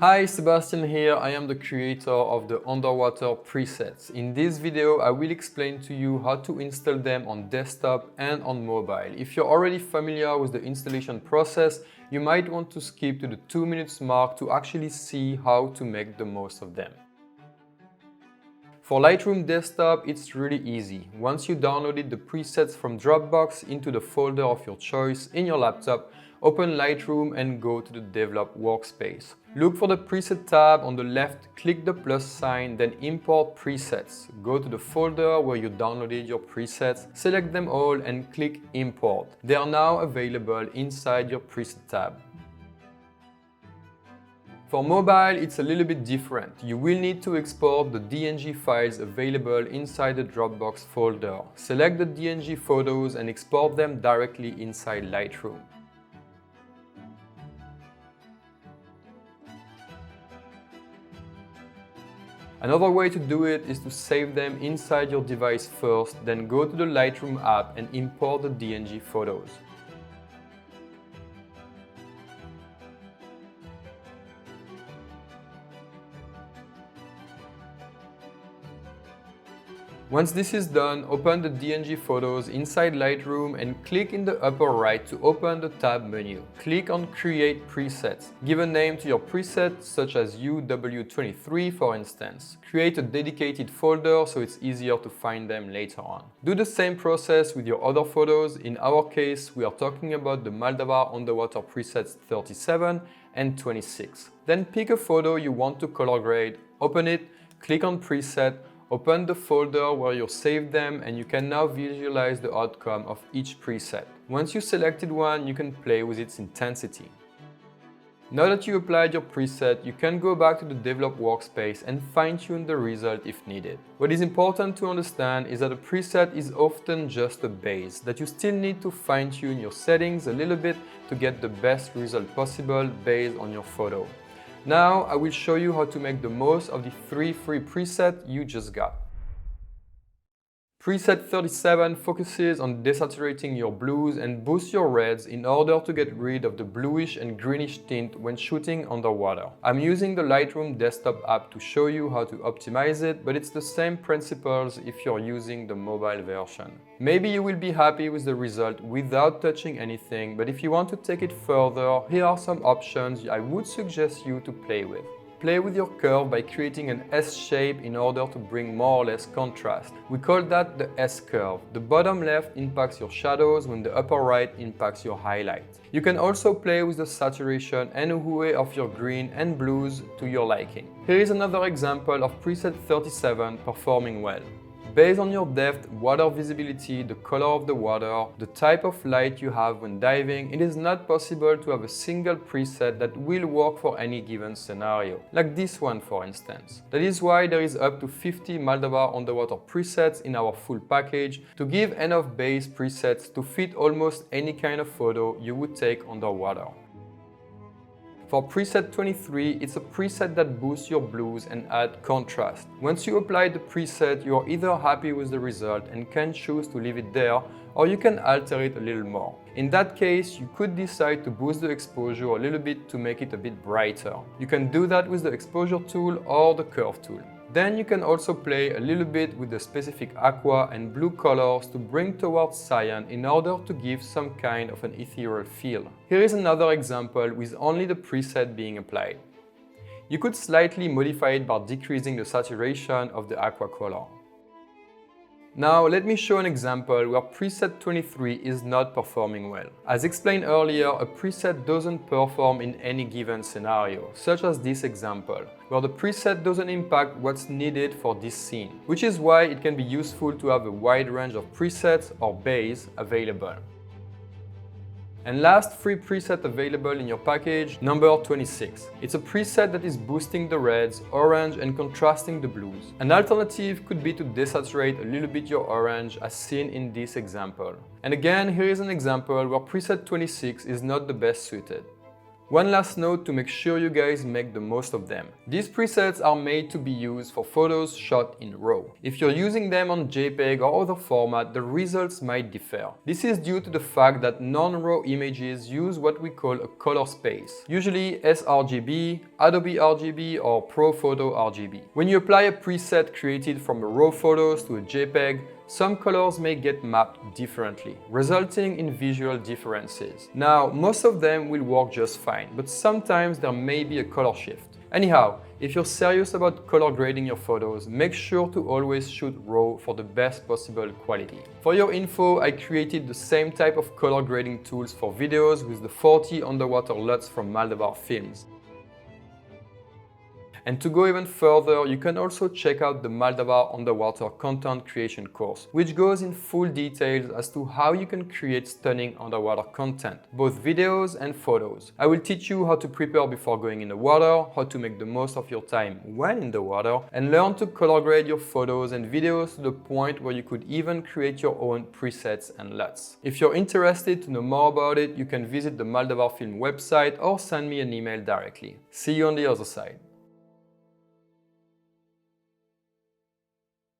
Hi, Sebastian here. I am the creator of the underwater presets. In this video, I will explain to you how to install them on desktop and on mobile. If you're already familiar with the installation process, you might want to skip to the 2 minutes mark to actually see how to make the most of them. For Lightroom Desktop, it's really easy. Once you downloaded the presets from Dropbox into the folder of your choice in your laptop, open Lightroom and go to the Develop workspace. Look for the Preset tab on the left, click the plus sign, then Import Presets. Go to the folder where you downloaded your presets, select them all and click Import. They are now available inside your Preset tab. For mobile, it's a little bit different. You will need to export the DNG files available inside the Dropbox folder. Select the DNG photos and export them directly inside Lightroom. Another way to do it is to save them inside your device first, then go to the Lightroom app and import the DNG photos. Once this is done, open the DNG photos inside Lightroom and click in the upper right to open the tab menu. Click on Create Presets. Give a name to your preset, such as UW23 for instance. Create a dedicated folder so it's easier to find them later on. Do the same process with your other photos. In our case, we are talking about the Maldavar Underwater presets 37 and 26. Then pick a photo you want to color grade, open it, click on Preset, open the folder where you saved them and you can now visualize the outcome of each preset. Once you selected one, you can play with its intensity. Now that you applied your preset, you can go back to the Develop workspace and fine-tune the result if needed. What is important to understand is that a preset is often just a base, that you still need to fine-tune your settings a little bit to get the best result possible based on your photo. Now I will show you how to make the most of the 3 free presets you just got. Preset 37 focuses on desaturating your blues and boosts your reds in order to get rid of the bluish and greenish tint when shooting underwater. I'm using the Lightroom desktop app to show you how to optimize it, but it's the same principles if you're using the mobile version. Maybe you will be happy with the result without touching anything, but if you want to take it further, here are some options I would suggest you to play with. Play with your curve by creating an S shape in order to bring more or less contrast. We call that the S curve. The bottom left impacts your shadows when the upper right impacts your highlight. You can also play with the saturation and hue of your green and blues to your liking. Here is another example of preset 37 performing well. Based on your depth, water visibility, the color of the water, the type of light you have when diving, it is not possible to have a single preset that will work for any given scenario, like this one for instance. That is why there is up to 50 Maldavar underwater presets in our full package to give enough base presets to fit almost any kind of photo you would take underwater. For preset 23, it's a preset that boosts your blues and adds contrast. Once you apply the preset, you are either happy with the result and can choose to leave it there, or you can alter it a little more. In that case, you could decide to boost the exposure a little bit to make it a bit brighter. You can do that with the exposure tool or the curve tool. Then you can also play a little bit with the specific aqua and blue colors to bring towards cyan in order to give some kind of an ethereal feel. Here is another example with only the preset being applied. You could slightly modify it by decreasing the saturation of the aqua color. Now let me show an example where preset 23 is not performing well. As explained earlier, a preset doesn't perform in any given scenario, such as this example, where the preset doesn't impact what's needed for this scene, which is why it can be useful to have a wide range of presets or base available. And last free preset available in your package, number 26. It's a preset that is boosting the reds, orange and contrasting the blues. An alternative could be to desaturate a little bit your orange as seen in this example. And again, here is an example where preset 26 is not the best suited. One last note to make sure you guys make the most of them. These presets are made to be used for photos shot in RAW. If you're using them on JPEG or other format, the results might differ. This is due to the fact that non-RAW images use what we call a color space, usually sRGB, Adobe RGB or ProPhoto RGB. When you apply a preset created from RAW photos to a JPEG, some colors may get mapped differently, resulting in visual differences. Now, most of them will work just fine, but sometimes there may be a color shift. Anyhow, if you're serious about color grading your photos, make sure to always shoot RAW for the best possible quality. For your info, I created the same type of color grading tools for videos with the 40 underwater LUTs from Maldavar Films. And to go even further, you can also check out the Maldavar Underwater Content Creation course, which goes in full details as to how you can create stunning underwater content, both videos and photos. I will teach you how to prepare before going in the water, how to make the most of your time when in the water, and learn to color grade your photos and videos to the point where you could even create your own presets and LUTs. If you're interested to know more about it, you can visit the Maldavar Film website or send me an email directly. See you on the other side.